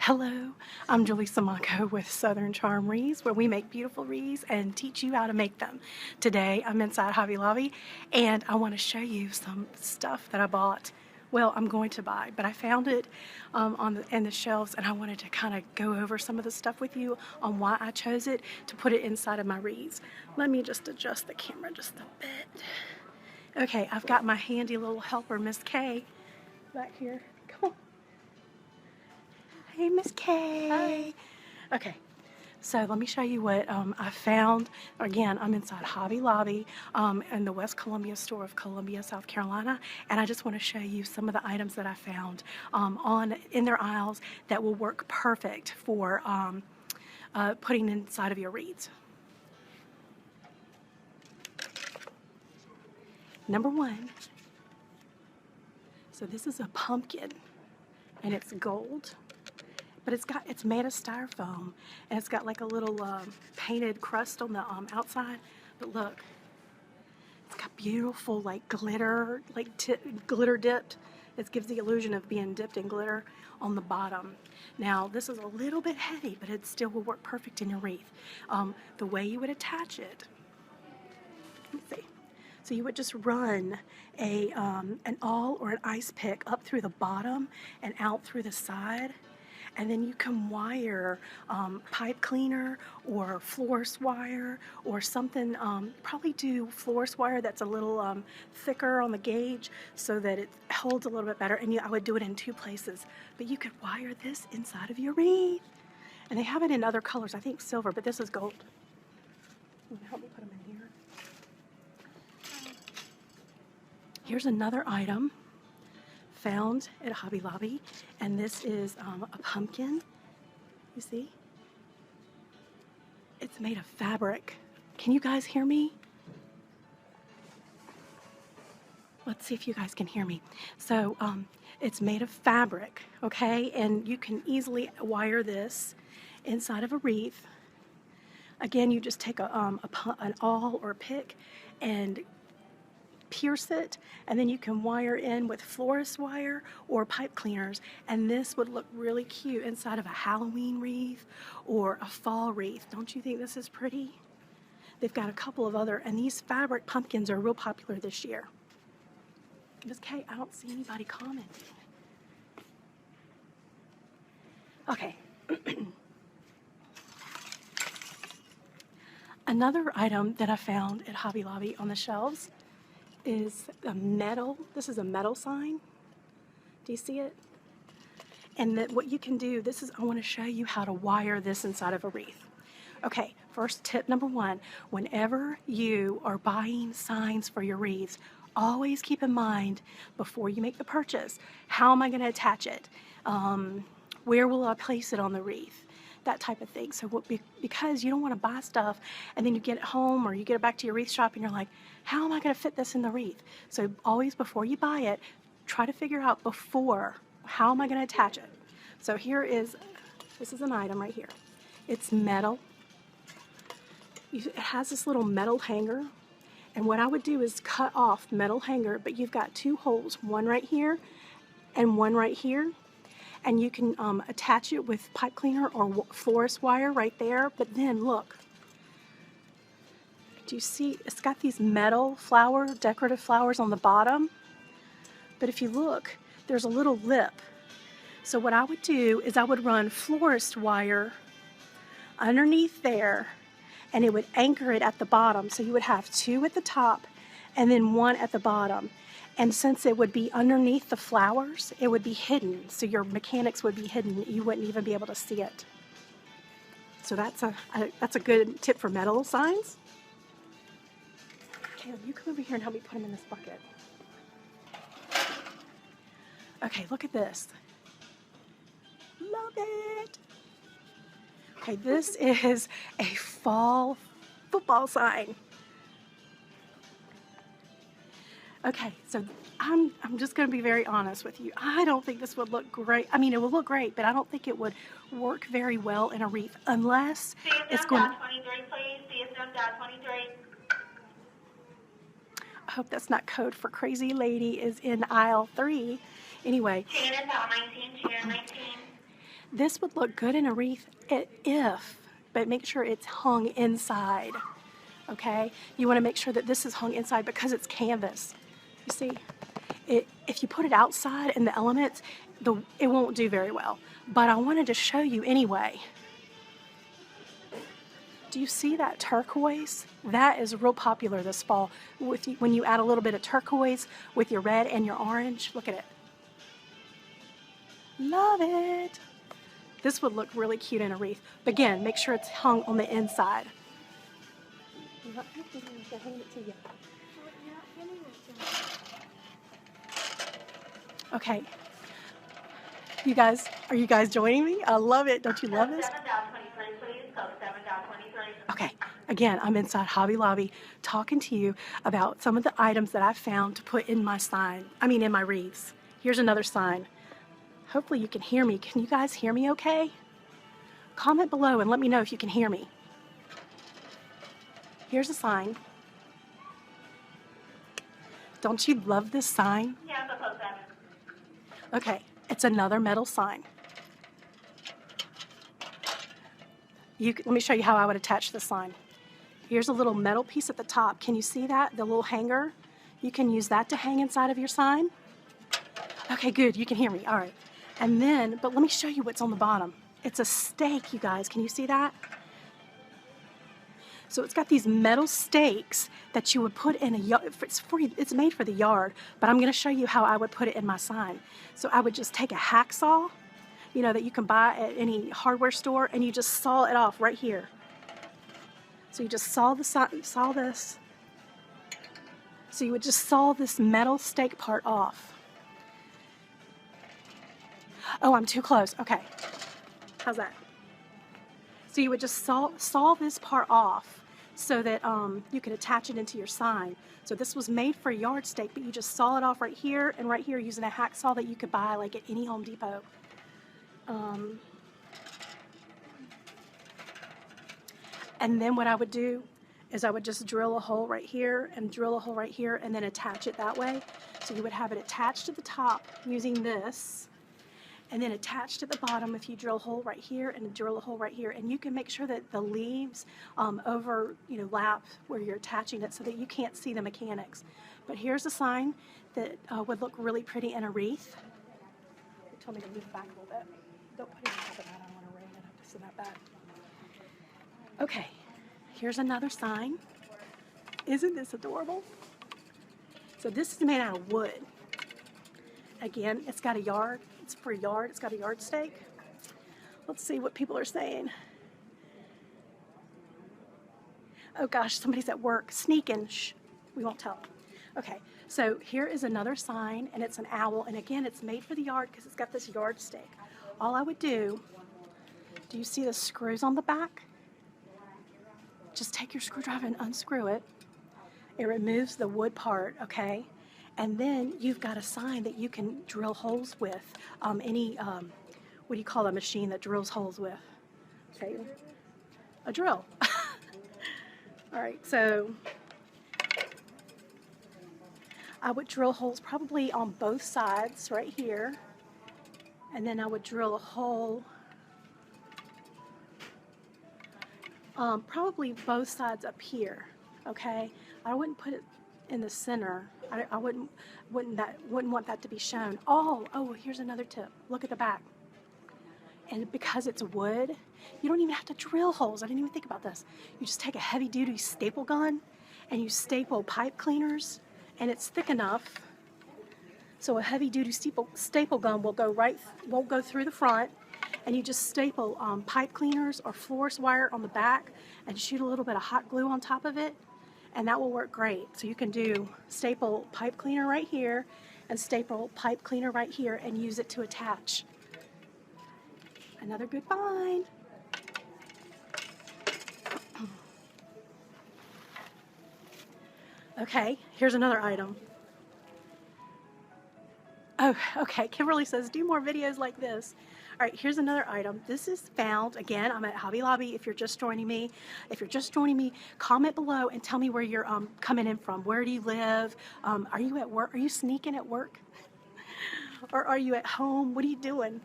Hello, I'm Julie Simonko with Southern Charm Wreaths, where we make beautiful wreaths and teach you how to make them. Today I'm inside Hobby Lobby and I want to show you some stuff that I bought. Well, I'm going to buy, but I found it in the shelves, and I wanted to kind of go over some of the stuff with you on why I chose it to put it inside of my wreaths. Let me just adjust the camera just a bit. Okay, I've got my handy little helper, Miss Kay, back here. Come on. Hey, Miss Kay. Hi. Okay, so let me show you what I found. Again, I'm inside Hobby Lobby in the West Columbia store of Columbia, South Carolina, and I just want to show you some of the items that I found in their aisles that will work perfect for putting inside of your wreaths. Number one, so this is a pumpkin, and it's gold. But it's made of styrofoam, and it's got like a little painted crust on the outside. But look, it's got beautiful like glitter, like glitter dipped. It gives the illusion of being dipped in glitter on the bottom. Now this is a little bit heavy, but it still will work perfect in your wreath. The way you would attach it, let's see. So you would just run an awl or an ice pick up through the bottom and out through the side. And then you can wire pipe cleaner or florist wire or something. Probably do florist wire that's a little thicker on the gauge so that it holds a little bit better. And I would do it in two places. But you could wire this inside of your wreath. And they have it in other colors. I think silver, but this is gold. Help me put them in here. Here's another item found at Hobby Lobby, and this is a pumpkin. You see? It's made of fabric. Can you guys hear me? Let's see if you guys can hear me. So it's made of fabric, okay? And you can easily wire this inside of a wreath. Again, you just take an awl or a pick and pierce it, and then you can wire in with florist wire or pipe cleaners, and this would look really cute inside of a Halloween wreath or a fall wreath. Don't you think this is pretty? They've got a couple of other, and these fabric pumpkins are real popular this year. Miss Kay, I don't see anybody commenting. Okay. Another item that I found at Hobby Lobby on the shelves is a metal. This is a metal sign. Do you see it? And what you can do, I want to show you how to wire this inside of a wreath. Okay, first tip number one, whenever you are buying signs for your wreaths, always keep in mind before you make the purchase, how am I going to attach it? Where will I place it on the wreath? That type of thing. So because you don't want to buy stuff and then you get it home or you get it back to your wreath shop and you're like, how am I going to fit this in the wreath? So always before you buy it, try to figure out before, how am I going to attach it? So this is an item right here. It's metal. It has this little metal hanger, and what I would do is cut off metal hanger, but you've got two holes, one right here and one right here. And you can attach it with pipe cleaner or florist wire right there. But then look, do you see it's got these metal decorative flowers on the bottom? But if you look, there's a little lip. So what I would do is I would run florist wire underneath there, and it would anchor it at the bottom. So you would have two at the top and then one at the bottom. And since it would be underneath the flowers, it would be hidden. So your mechanics would be hidden. You wouldn't even be able to see it. So that's a good tip for metal signs. Caleb, you come over here and help me put them in this bucket. Okay, look at this. Love it. Okay, this is a fall football sign. Okay, so I'm just going to be very honest with you. I don't think this would look great. I mean, it would look great, but I don't think it would work very well in a wreath unless it's going to... 23, please. CSM-23. I hope that's not code for crazy lady is in aisle 3. Anyway. Shannon, 19, Shannon, 19. This would look good in a wreath but make sure it's hung inside, okay? You want to make sure that this is hung inside because it's canvas. You see, if you put it outside in the elements, it won't do very well. But I wanted to show you anyway. Do you see that turquoise? That is real popular this fall when you add a little bit of turquoise with your red and your orange. Look at it. Love it. This would look really cute in a wreath. But again, make sure it's hung on the inside. Okay. You guys, are you guys joining me? I love it. Don't you love this? 7-23, please. Code 7-23. Okay, again, I'm inside Hobby Lobby talking to you about some of the items that I found to put in my in my wreaths. Here's another sign. Hopefully you can hear me. Can you guys hear me okay? Comment below and let me know if you can hear me. Here's a sign. Don't you love this sign? Yeah, so code 7. Okay, it's another metal sign. Let me show you how I would attach this sign. Here's a little metal piece at the top. Can you see that? The little hanger? You can use that to hang inside of your sign. Okay, good. You can hear me. All right. And then, but let me show you what's on the bottom. It's a stake, you guys. Can you see that? So it's got these metal stakes that you would put in a yard. It's made for the yard, but I'm going to show you how I would put it in my sign. So I would just take a hacksaw, you know, that you can buy at any hardware store, and you just saw it off right here. So you just saw this. So you would just saw this metal stake part off. Oh, I'm too close. Okay. How's that? So you would just saw this part off so that you could attach it into your sign. So this was made for a yard stake, but you just saw it off right here and right here using a hacksaw that you could buy like at any Home Depot. And then what I would do is I would just drill a hole right here and drill a hole right here and then attach it that way. So you would have it attached to the top using this, and then attached at the bottom if you drill a hole right here and drill a hole right here. And you can make sure that the leaves lap where you're attaching it so that you can't see the mechanics. But here's a sign that would look really pretty in a wreath. They told me to move back a little bit. Don't put it on top of that. I don't want to rain it up to see that bad. Okay, here's another sign. Isn't this adorable? So this is made out of wood. Again, it's got a yard. It's for a yard. It's got a yard stake. Let's see what people are saying. Oh gosh, somebody's at work. Sneaking. Shh, we won't tell. Okay, so here is another sign, and it's an owl. And again, it's made for the yard because it's got this yard stake. All I would do you see the screws on the back? Just take your screwdriver and unscrew it. It removes the wood part, okay? And then you've got a sign that you can drill holes with. What do you call a machine that drills holes with? Okay, a drill. All right, so I would drill holes probably on both sides right here. And then I would drill a hole probably both sides up here, okay? I wouldn't put it in the center. I wouldn't want that to be shown. Oh, here's another tip. Look at the back. And because it's wood, you don't even have to drill holes. I didn't even think about this. You just take a heavy-duty staple gun and you staple pipe cleaners, and it's thick enough so a heavy-duty staple gun won't go through the front, and you just staple pipe cleaners or force wire on the back and shoot a little bit of hot glue on top of it, and that will work great. So you can do staple pipe cleaner right here and staple pipe cleaner right here and use it to attach. Another good find. Okay, here's another item. Oh, okay, Kimberly says, do more videos like this. All right, here's another item. This is found, again, I'm at Hobby Lobby if you're just joining me. If you're just joining me, comment below and tell me where you're coming in from. Where do you live? Are you at work? Are you sneaking at work? Or are you at home? What are you doing?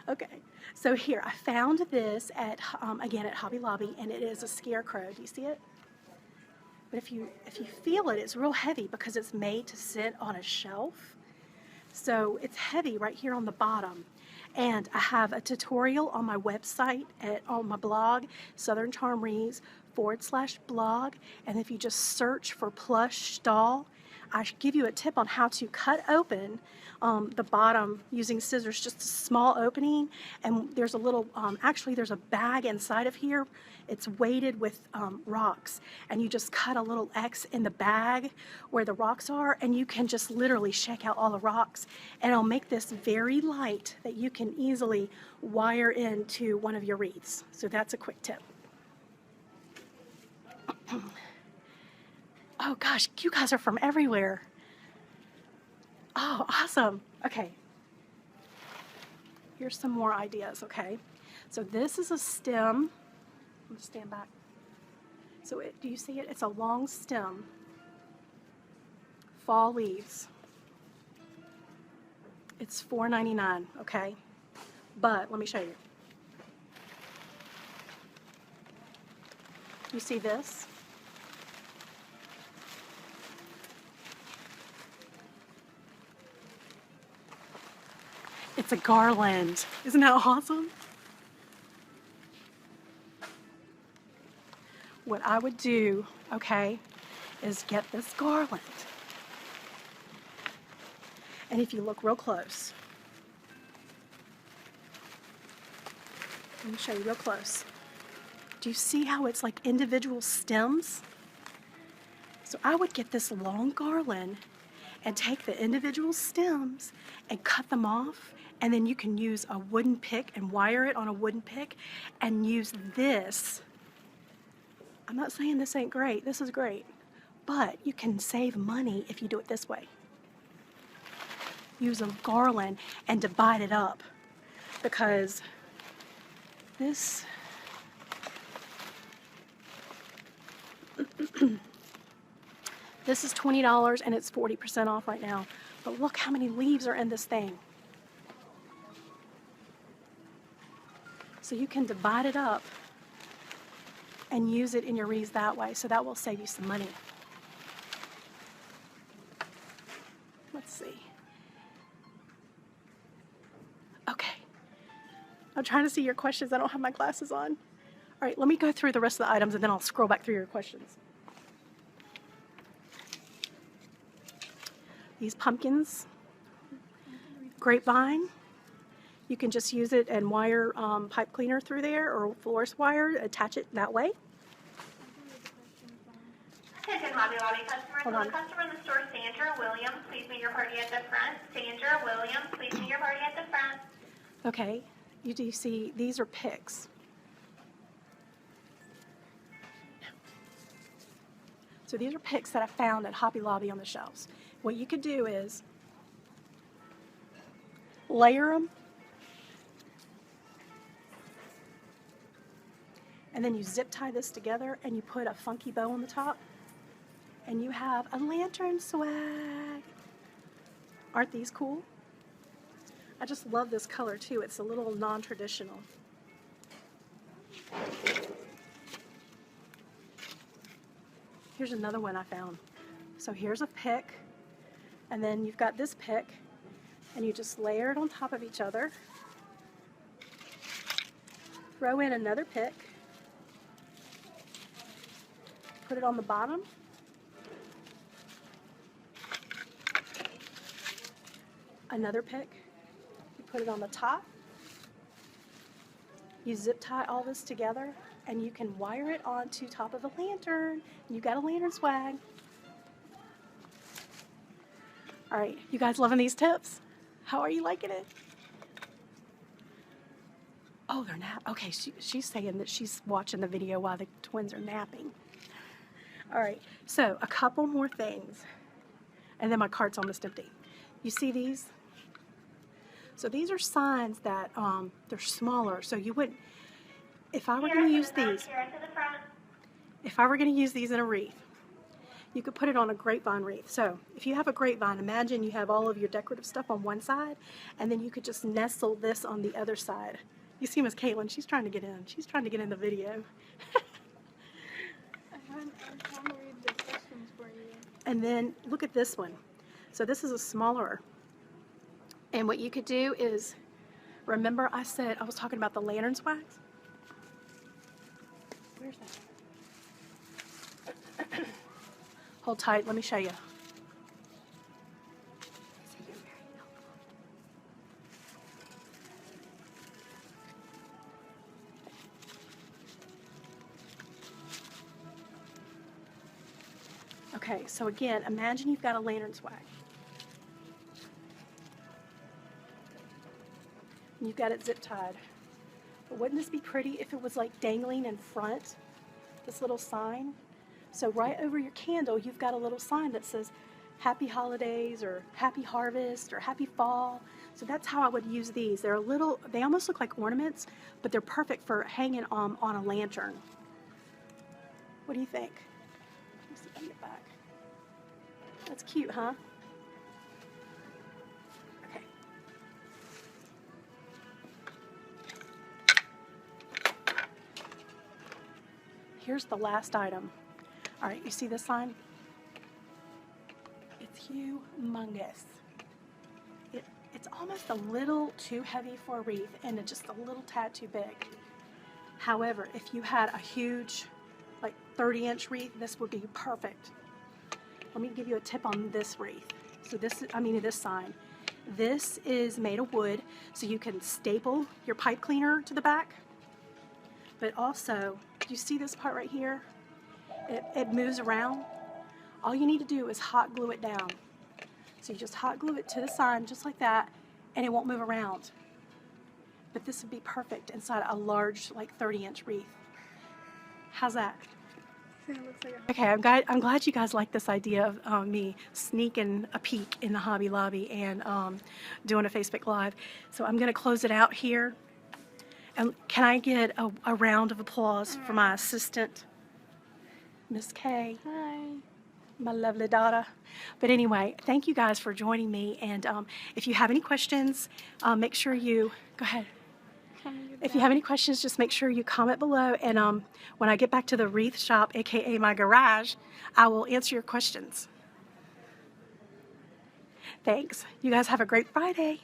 Okay, So here, I found this at, again, at Hobby Lobby, and it is a scarecrow. Do you see it? But if you feel it, it's real heavy because it's made to sit on a shelf. So it's heavy right here on the bottom. And I have a tutorial on my website, on my blog, Southern Charm Wreaths/blog. And if you just search for plush doll, I give you a tip on how to cut open the bottom using scissors, just a small opening. And there's a little, actually there's a bag inside of here. It's weighted with rocks. And you just cut a little X in the bag where the rocks are, and you can just literally shake out all the rocks. And it'll make this very light that you can easily wire into one of your wreaths. So that's a quick tip. Oh gosh, you guys are from everywhere. Oh, awesome. Okay. Here's some more ideas, okay? So this is a stem. I'm gonna stand back. So do you see it? It's a long stem. Fall leaves. It's $4.99, okay? But let me show you. You see this? It's a garland. Isn't that awesome? What I would do, okay, is get this garland. And if you look real close, let me show you real close. Do you see how it's like individual stems? So I would get this long garland and take the individual stems and cut them off, and then you can use a wooden pick and wire it on a wooden pick and use this. I'm not saying this ain't great, this is great, but you can save money if you do it this way. Use a garland and divide it up, because this this is $20 and it's 40% off right now. But look how many leaves are in this thing. So you can divide it up and use it in your wreaths that way. So that will save you some money. Let's see. Okay. I'm trying to see your questions. I don't have my glasses on. All right, let me go through the rest of the items and then I'll scroll back through your questions. These pumpkins, grapevine. You can just use it and wire pipe cleaner through there, or florist wire, attach it that way. Attention Hobby Lobby customers. Hold Will on. the customer in the store, Sandra Williams, please meet your party at the front. Sandra Williams, please meet your party at the front. Okay, you do see these are picks. So these are picks that I found at Hobby Lobby on the shelves. What you could do is layer them, and then you zip tie this together and you put a funky bow on the top, and you have a lantern swag. Aren't these cool? I just love this color too. It's a little non-traditional. Here's another one I found. So here's a pick, and then you've got this pick, and you just layer it on top of each other. Throw in another pick. Put it on the bottom. Another pick. You put it on the top. You zip tie all this together, and you can wire it onto top of a lantern. You got a lantern swag. All right, you guys loving these tips? How are you liking it? Oh, they're okay, she's saying that she's watching the video while the twins are napping. All right, so a couple more things, and then my cart's almost empty. You see these? So these are signs that they're smaller, so you wouldn't, if I were going to use these, if I were going to use these in a wreath, you could put it on a grapevine wreath. So if you have a grapevine, imagine you have all of your decorative stuff on one side, and then you could just nestle this on the other side. You see Miss Caitlin, she's trying to get in. She's trying to get in the video. I'm trying to read the questions for you. And then look at this one. So this is a smaller. And what you could do is, remember I said I was talking about the lantern's wax? Where's that? Hold tight, let me show you. Okay, so again, imagine you've got a lantern's wax. You've got it zip tied. But wouldn't this be pretty if it was like dangling in front, this little sign? So right over your candle, you've got a little sign that says Happy Holidays or Happy Harvest or Happy Fall. So that's how I would use these. They're a little, they almost look like ornaments, but they're perfect for hanging on a lantern. What do you think? Let me see if I can get back. That's cute, huh? Okay. Here's the last item. All right, you see this sign? It's humongous. It's almost a little too heavy for a wreath and just a little tad too big. However, if you had a huge, like 30-inch wreath, this would be perfect. Let me give you a tip on this wreath. So this sign. This is made of wood, so you can staple your pipe cleaner to the back. But also, you see this part right here? It moves around. All you need to do is hot glue it down. So you just hot glue it to the sign just like that, and it won't move around. But this would be perfect inside a large, like 30-inch wreath. How's that? It looks like Okay, I'm glad you guys like this idea of me sneaking a peek in the Hobby Lobby and doing a Facebook Live. So I'm going to close it out here. And can I get a round of applause for my assistant, Miss Kay? Hi. My lovely daughter. But anyway, thank you guys for joining me. And if you have any questions, make sure you go ahead. If you have any questions, just make sure you comment below. And when I get back to the wreath shop, aka my garage, I will answer your questions. Thanks. You guys have a great Friday.